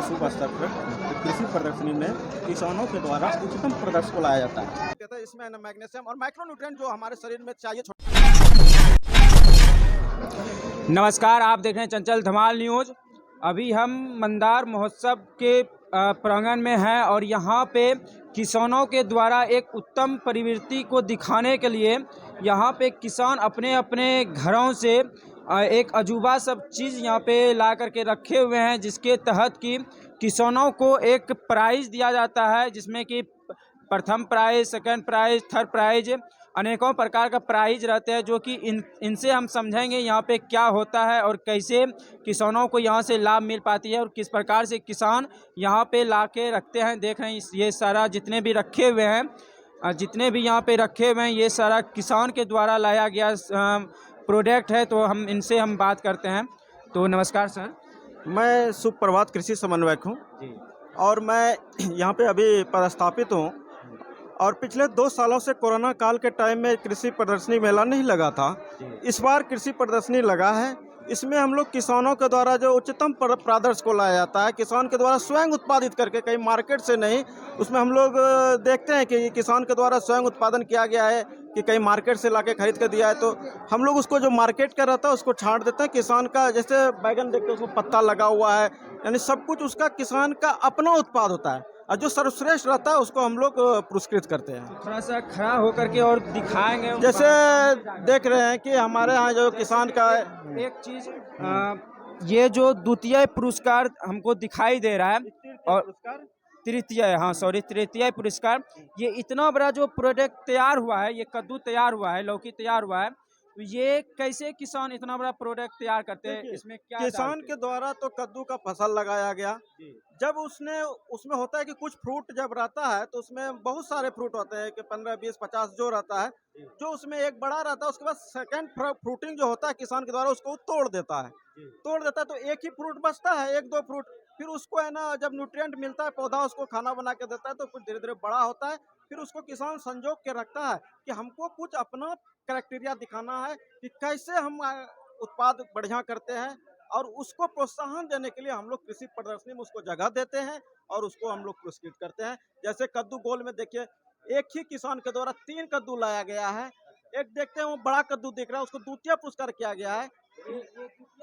शुभ अवसर पर कृषि प्रदर्शनी में किसानों के द्वारा उच्चतम प्रदर्शन को लाया जाता है। कहते हैं इसमें मैग्नीशियम और माइक्रोन्यूट्रिएंट जो हमारे शरीर में चाहिए। नमस्कार, आप देख रहे हैं चंचल धमाल न्यूज़। अभी हम मंदार महोत्सव के प्रांगण में हैं और यहाँ पे किसानों के द्वारा एक उत्तम प्रवृत्ति को दिखाने के लिए यहाँ पे किसान अपने अपने घरों से एक अजूबा सब चीज़ यहाँ पे ला करके रखे हुए हैं, जिसके तहत कि किसानों को एक प्राइज़ दिया जाता है, जिसमें कि प्रथम prize, second prize, third prize, अनेकों प्रकार का प्राइज़ रहते हैं, जो कि इनसे हम समझेंगे यहाँ पे क्या होता है और कैसे किसानों को यहाँ से लाभ मिल पाती है और किस प्रकार से किसान यहाँ पे ला के रखते हैं। देख रहे हैं ये सारा जितने भी रखे हुए हैं, जितने भी यहाँ पे रखे हुए हैं, ये सारा किसान के द्वारा लाया गया प्रोडक्ट है। तो इनसे हम बात करते हैं। तो नमस्कार सर। मैं सुप्रभात कृषि समन्वयक हूँ और मैं यहाँ पे अभी पदस्थापित हूँ। और पिछले 2 सालों से कोरोना काल के टाइम में कृषि प्रदर्शनी मेला नहीं लगा था। इस बार कृषि प्रदर्शनी लगा है। इसमें हम लोग किसानों के द्वारा जो उच्चतम प्रदर्शन को लाया जाता है, किसान के द्वारा स्वयं उत्पादित करके, कहीं मार्केट से नहीं। उसमें हम लोग देखते हैं कि किसान के द्वारा स्वयं उत्पादन किया गया है कि कहीं मार्केट से लाके खरीद कर दिया है, तो हम लोग उसको जो मार्केट का रहता है उसको छांट देते हैं। किसान का जैसे बैगन देखते हैं उसमें पत्ता लगा हुआ है, यानी सब कुछ उसका किसान का अपना उत्पाद होता है और जो सर्वश्रेष्ठ रहता है उसको हम लोग पुरस्कृत करते हैं। थोड़ा सा खड़ा होकर के और दिखाएंगे। जैसे देख रहे हैं कि हमारे यहाँ जो किसान का एक चीज़, ये जो द्वितीय पुरस्कार हमको दिखाई दे रहा है और तृतीय पुरस्कार, ये इतना बड़ा जो प्रोडक्ट तैयार हुआ है, ये कद्दू तैयार हुआ है, लौकी तैयार हुआ है, तो ये कैसे किसान इतना बड़ा प्रोडक्ट तैयार करते हैं? इसमें क्या किसान के द्वारा तो कद्दू का फसल लगाया गया। जब उसमें होता है कि कुछ फ्रूट जब रहता है तो उसमें बहुत सारे फ्रूट होते हैं कि 15, 20, 50 जो रहता है, जो उसमें एक बड़ा रहता है, उसके बाद सेकंड फ्रूटिंग जो होता है किसान के द्वारा उसको तोड़ देता है तो एक ही फ्रूट बचता है, 1-2 फ्रूट। फिर उसको है ना, जब न्यूट्रिएंट मिलता है, पौधा उसको खाना बना के देता है, तो कुछ धीरे धीरे बड़ा होता है। फिर उसको किसान संजोग के रखता है कि हमको कुछ अपना क्राइटेरिया दिखाना है कि कैसे हम उत्पाद बढ़िया करते हैं, और उसको प्रोत्साहन देने के लिए हम लोग कृषि प्रदर्शनी में उसको जगह देते हैं और उसको हम लोग पुरस्कृत करते हैं। जैसे कद्दू गोल में देखिए, एक ही किसान के द्वारा 3 कद्दू लाया गया है। एक देखते हैं वो बड़ा कद्दू दिख रहा है, उसको द्वितीय पुरस्कार किया गया है।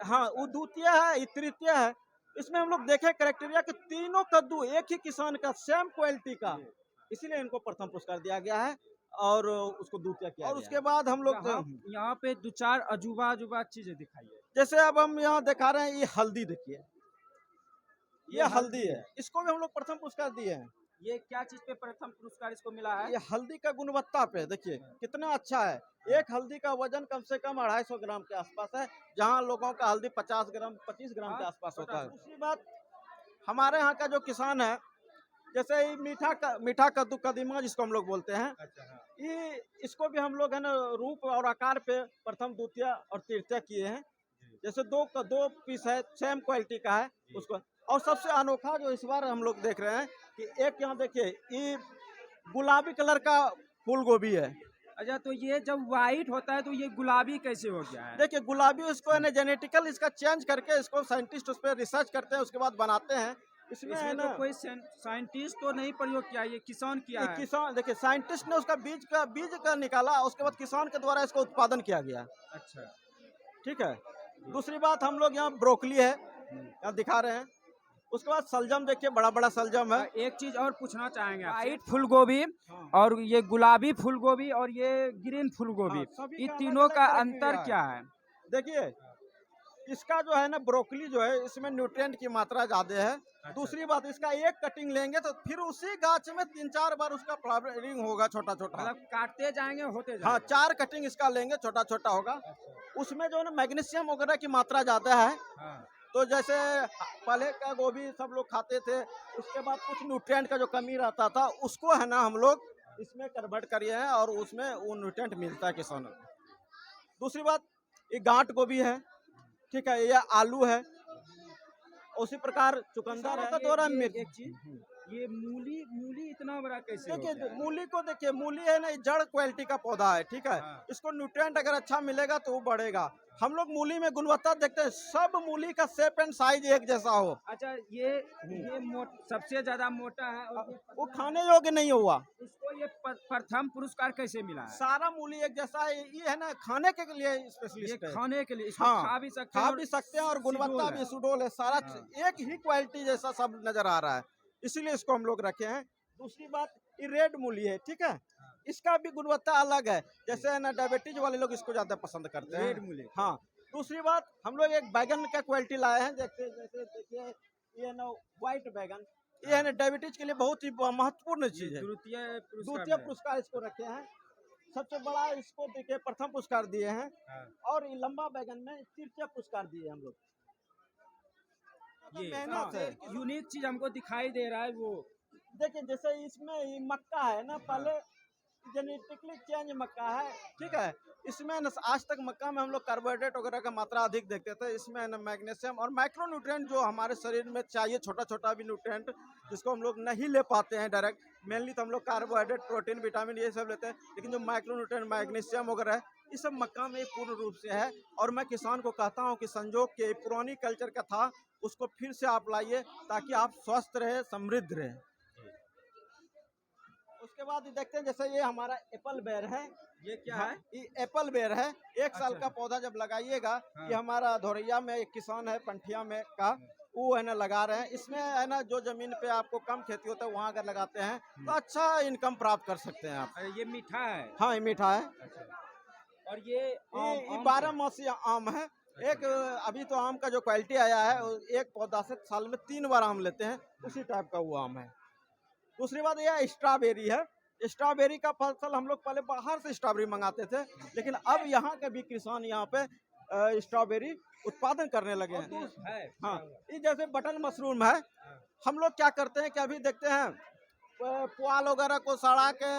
हाँ, वो द्वितीय है, ये तृतीय है। इसमें हम लोग देखें क्राइटेरिया कि तीनों कद्दू एक ही किसान का, सेम क्वालिटी का, इसीलिए इनको प्रथम पुरस्कार दिया गया है और उसको द्वितीय किया। और उसके बाद हम लोग यहाँ पे 2-4 अजूबा चीजें दिखाइए। जैसे अब हम यहाँ दिखा रहे हैं, ये हल्दी देखिए, ये हल्दी है, इसको भी हम लोग प्रथम पुरस्कार दिए हैं। ये क्या चीज पे प्रथम पुरस्कार इसको मिला है? ये हल्दी का गुणवत्ता पे देखिए कितना अच्छा है। एक हल्दी का वजन कम से कम 250 ग्राम के आसपास है, जहाँ लोगों का हल्दी 50 ग्राम 25 ग्राम के आसपास होता है। दूसरी बात, हमारे यहाँ का जो किसान है, जैसे ये मीठा कद्दू कदीमा जिसको हम लोग बोलते हैं, ये इसको भी हम लोग है ना रूप और आकार पे प्रथम, द्वितीय और तृतीय किए हैं। जैसे 2 पीस है, सेम क्वालिटी का है उसको। और सबसे अनोखा जो इस बार हम लोग देख रहे हैं कि एक यहाँ देखिए, ये गुलाबी कलर का फूल गोभी है। अच्छा, तो ये जब व्हाइट होता है तो ये गुलाबी कैसे हो गया है? देखिए गुलाबी, इसको है ना जेनेटिकल इसका चेंज करके इसको साइंटिस्ट उस पर रिसर्च करते हैं, उसके बाद बनाते हैं। इसमें है ना, तो कोई साइंटिस्ट तो नहीं प्रयोग किया, ये किसान किया है। किसान देखिए, साइंटिस्ट ने उसका बीज का निकाला, उसके बाद किसान के द्वारा इसका उत्पादन किया गया। अच्छा, ठीक है। दूसरी बात, हम लोग यहाँ ब्रोकली है, यहाँ दिखा रहे हैं। उसके बाद सलजम देखिए, बड़ा बड़ा सलजम है। एक चीज और पूछना चाहेंगे, व्हाइट फूल गोभी और ये गुलाबी फूल गोभी और ये ग्रीन फूल गोभी, ये तीनों का अंतर क्या है? देखिए, इसका जो है ना ब्रोकली जो है, इसमें न्यूट्रिएंट की मात्रा ज्यादा है। अच्छा। दूसरी बात, इसका एक कटिंग लेंगे तो फिर उसी गाछ में 3-4 बार उसका फ्लावरिंग होगा, छोटा छोटा, मतलब काटते जाएंगे, होते जाएंगे। हाँ, 4 कटिंग इसका लेंगे, छोटा छोटा होगा। उसमें जो है ना मैग्नीशियम वगैरह की मात्रा ज्यादा है। तो जैसे पहले का गोभी सब लोग खाते थे, उसके बाद कुछ न्यूट्रिएंट का जो कमी रहता था, उसको है ना हम लोग इसमें कन्वर्ट करिए हैं और उसमें वो न्यूट्रिएंट मिलता है किसानों को। दूसरी बात, ये गांठ गोभी है, ठीक है, ये आलू है, उसी प्रकार चुकंदर है। एक चीज, ये मूली मूली इतना बड़ा कैसे हो देखिए गया? मूली को देखिए, मूली है ना जड़ क्वालिटी का पौधा है, ठीक है। हाँ। इसको न्यूट्रिएंट अगर अच्छा मिलेगा तो वो बढ़ेगा। हम लोग मूली में गुणवत्ता देखते हैं, सब मूली का शेप एंड साइज एक जैसा हो। अच्छा ये सबसे ज्यादा मोटा है और वो खाने योग्य नहीं हुआ। इसको ये प्रथम पुरस्कार कैसे मिला है? सारा मूली एक जैसा है, ये है ना खाने के लिए ये स्पेशलिस्ट है। खाने के लिए इसको हाँ, खा भी सकते हैं खा और भी सकते हैं और गुणवत्ता सुडौल भी है। सुडौल है, सारा हाँ। एक ही क्वालिटी जैसा सब नजर आ रहा है, इसीलिए इसको हम लोग रखे हैं। दूसरी बात, ये रेड मूली है, ठीक है। इसका भी गुणवत्ता अलग है, जैसे है ना डायबिटीज वाले लोग इसको ज्यादा पसंद करते हैं। रेड मूली। हाँ। दूसरी बात, हम लोग एक बैगन का क्वालिटी लाए हैं, जैसे जैसे देखिए ये ना व्हाइट बैगन, ये है ना डायबिटीज के लिए बहुत ही महत्वपूर्ण चीज है। द्वितीय पुरस्कार इसको रखे हैं। सबसे बड़ा इसको देखिए प्रथम पुरस्कार दिए हैं, और ये लंबा बैगन में तृतीय पुरस्कार दिए हम लोग। ये मेहनत है। यूनिक चीज हमको दिखाई दे रहा है वो। देखिए जैसे इसमें ये मक्का है ना, पहले जेनेटिकली चेंज मक्का है, ठीक है। इसमें न आज तक मक्का में हम लोग कार्बोहाइड्रेट वगैरह का मात्रा अधिक देखते थे, इसमें न मैग्नीशियम और माइक्रो न्यूट्रिएंट जो हमारे शरीर में चाहिए, छोटा छोटा भी न्यूट्रिएंट जिसको हम लोग नहीं ले पाते हैं डायरेक्ट। मेनली तो हम लोग कार्बोहाइड्रेट, प्रोटीन, विटामिन ये सब लेते हैं, लेकिन जो माइक्रो न्यूट्रिएंट, मैग्नीशियम वगैरह है, ये सब मक्का में पूर्ण रूप से है। और मैं किसान को कहता हूँ कि संजोग के पुरानी कल्चर का था, उसको फिर से आप लाइए ताकि आप स्वस्थ रहे, समृद्ध रहे। उसके बाद देखते हैं जैसे ये हमारा एप्पल बेर है। ये क्या है? ये एप्पल बेर है, एक साल का पौधा जब लगाइएगा। ये हमारा धोरैया में एक किसान है, पंठिया में का, वो है ना लगा रहे हैं। इसमें है ना जो जमीन पे आपको कम खेती होता है, वहाँ अगर लगाते हैं तो अच्छा इनकम प्राप्त कर सकते हैं आप। ये मीठा है? हाँ, ये मीठा है। और ये 12 मासी आम है। एक अभी तो आम का जो क्वालिटी आया है, एक पौधा से साल में 3 बार आम लेते हैं, उसी टाइप का वो आम है। दूसरी बात यह स्ट्रॉबेरी है। स्ट्रॉबेरी का फसल हम लोग पहले बाहर से स्ट्रॉबेरी मंगाते थे, लेकिन अब यहाँ के भी किसान यहाँ पे स्ट्रॉबेरी उत्पादन करने लगे हैं। हाँ, ये जैसे बटन मशरूम है, हम लोग क्या करते हैं कि अभी देखते हैं पुआल वगैरह को सड़ा के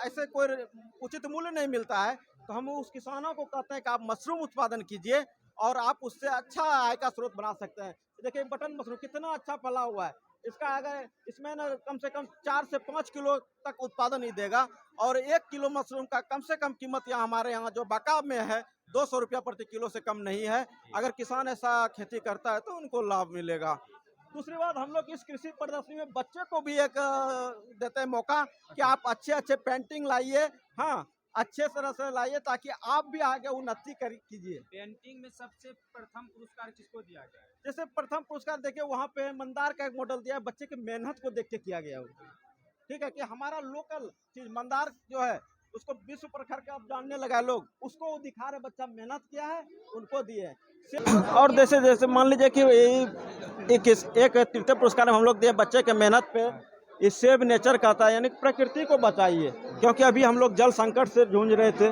ऐसे कोई उचित मूल्य नहीं मिलता है, तो हम उस किसानों को कहते हैं कि आप मशरूम उत्पादन कीजिए और आप उससे अच्छा आय का स्रोत बना सकते हैं। देखिए बटन मशरूम कितना अच्छा फला हुआ है, इसका अगर इसमें ना कम से कम 4 से 5 किलो तक उत्पादन ही देगा। और 1 किलो मशरूम का कम से कम कीमत यहाँ हमारे यहाँ जो बाका में है 200 रुपया प्रति किलो से कम नहीं है। अगर किसान ऐसा खेती करता है तो उनको लाभ मिलेगा। दूसरी बात, हम लोग इस कृषि प्रदर्शनी में बच्चे को भी एक देते हैं मौका कि आप अच्छे अच्छे पेंटिंग लाइए, हाँ अच्छे तरह से लाइए, ताकि आप भी आगे उन्नति कीजिए। पेंटिंग में सबसे प्रथम पुरस्कार किसको दिया गया है? जैसे प्रथम पुरस्कार देखिए वहाँ पे मंदार का एक मॉडल दिया है, बच्चे की मेहनत को देख के किया गया है, ठीक है। कि हमारा लोकल चीज मंदार जो है उसको विश्व प्रखर के अब जानने लगा है लोग, उसको दिखा रहे बच्चा मेहनत किया है, उनको दिए। और जैसे जैसे मान लीजिए कि एक तृतीय पुरस्कार हम लोग दिए बच्चे के मेहनत पे, ये सेव नेचर कहता है, यानी प्रकृति को बचाइए। क्योंकि अभी हम लोग जल संकट से जूझ रहे थे,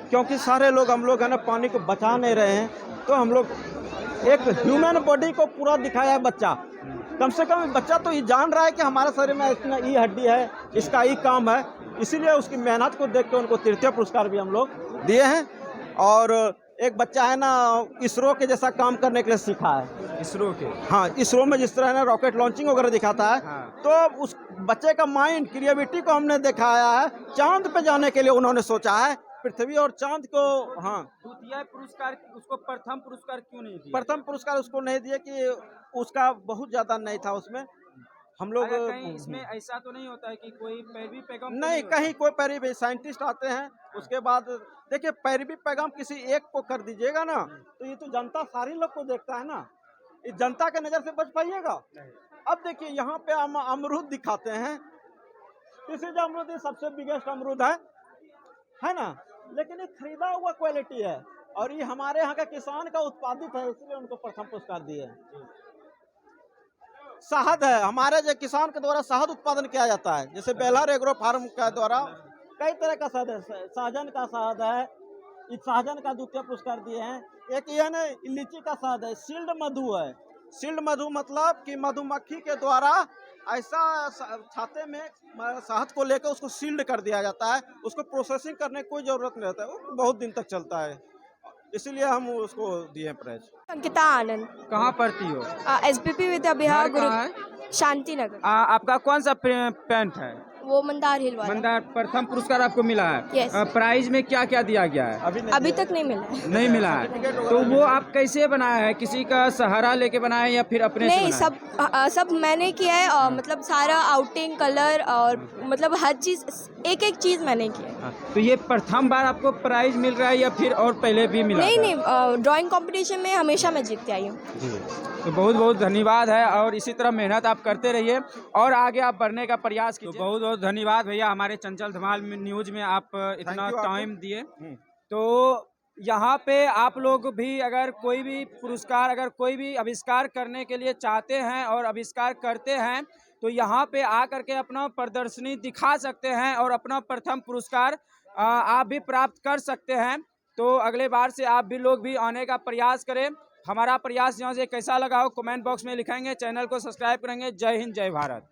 क्योंकि सारे लोग हम लोग है ना पानी को बचा नहीं रहे हैं, तो हम लोग एक ह्यूमन बॉडी को पूरा दिखाया है बच्चा। कम से कम बच्चा तो ये जान रहा है कि हमारे शरीर में इतना ई हड्डी है, इसका ई काम है, इसीलिए उसकी मेहनत को देख के उनको तृतीय पुरस्कार भी हम लोग दिए हैं। और एक बच्चा है ना इसरो के जैसा काम करने के लिए सीखा है। इसरो के? हाँ, इसरो में जिस तरह ना रॉकेट लॉन्चिंग वगैरह दिखाता है, हाँ। तो उस बच्चे का माइंड क्रिएटिविटी को हमने दिखाया है। चांद पे जाने के लिए उन्होंने सोचा है, पृथ्वी और चांद को। हाँ, द्वितीय पुरस्कार उसको प्रथम पुरस्कार क्यों नहीं दिया? प्रथम पुरस्कार उसको नहीं दिया कि उसका बहुत ज्यादा नहीं था उसमें। हम लोग कहीं इसमें ऐसा तो नहीं होता है कि कोई पैरवी पैगाम नहीं, कहीं कोई पैरवी साइंटिस्ट आते हैं, उसके बाद देखिए पैरवी पैगाम किसी एक को कर दीजिएगा ना, तो ये तो जनता सारी लोग को देखता है ना, इस जनता के नजर से बच पाइएगा। अब देखिए यहाँ पे हम अमरूद दिखाते हैं, किसी जो अमरूद सबसे बिगेस्ट अमरूद है ना, लेकिन ये खरीदा हुआ क्वालिटी है और ये हमारे यहाँ का किसान का उत्पादित है, इसलिए उनको प्रथम पुरस्कार दिए हैं। शहद है, हमारे जो किसान के द्वारा शहद उत्पादन किया जाता है, जैसे बेलहर एग्रो फार्म के द्वारा कई तरह का शहद है, सहजन का शहद है, इस सहजन का द्वितीय पुरस्कार दिए हैं। एक ये ना लीची का शहद है, सील्ड मधु है। सील्ड मधु मतलब कि मधुमक्खी के द्वारा ऐसा छाते में शहद को लेकर उसको सील्ड कर दिया जाता है, उसको प्रोसेसिंग करने की कोई जरूरत नहीं रहता है, वो बहुत दिन तक चलता है, इसीलिए हम उसको दिए प्राइज। अंकिता आनंद। कहाँ पढ़ती हो? SBP विद्या बिहार घर कहाँ गुरु शांति नगर। आपका कौन सा पेंट है? वो मंदार हिल वाला। मंदार प्रथम पुरस्कार आपको मिला है। Yes. प्राइज में क्या क्या दिया गया है? अभी तक नहीं मिला है। नहीं मिला है। तो वो आप कैसे बनाया है? किसी का सहारा लेके बनाया है या फिर अपने से नहीं, बनाया? सब मैंने किया है। मतलब सारा आउटिंग, कलर और मतलब हर चीज, एक एक चीज मैंने की है। हाँ, तो ये प्रथम बार आपको प्राइज मिल रहा है या फिर और पहले भी मिला था? नहीं, ड्राइंग कंपटीशन में हमेशा मैं जीतती आई हूँ। तो बहुत बहुत धन्यवाद है और इसी तरह मेहनत आप करते रहिए और आगे आप बढ़ने का प्रयास कीजिए। तो बहुत बहुत धन्यवाद भैया, हमारे चंचल धमाल न्यूज में आप इतना टाइम दिए। तो यहाँ पे आप लोग भी अगर कोई भी पुरस्कार, अगर कोई भी आविष्कार करने के लिए चाहते हैं और आविष्कार करते हैं तो यहाँ पे आकर के अपना प्रदर्शनी दिखा सकते हैं और अपना प्रथम पुरस्कार आप भी प्राप्त कर सकते हैं। तो अगले बार से आप भी लोग भी आने का प्रयास करें। हमारा प्रयास यहाँ से कैसा लगा हो कमेंट बॉक्स में लिखेंगे, चैनल को सब्सक्राइब करेंगे। जय हिंद, जय भारत।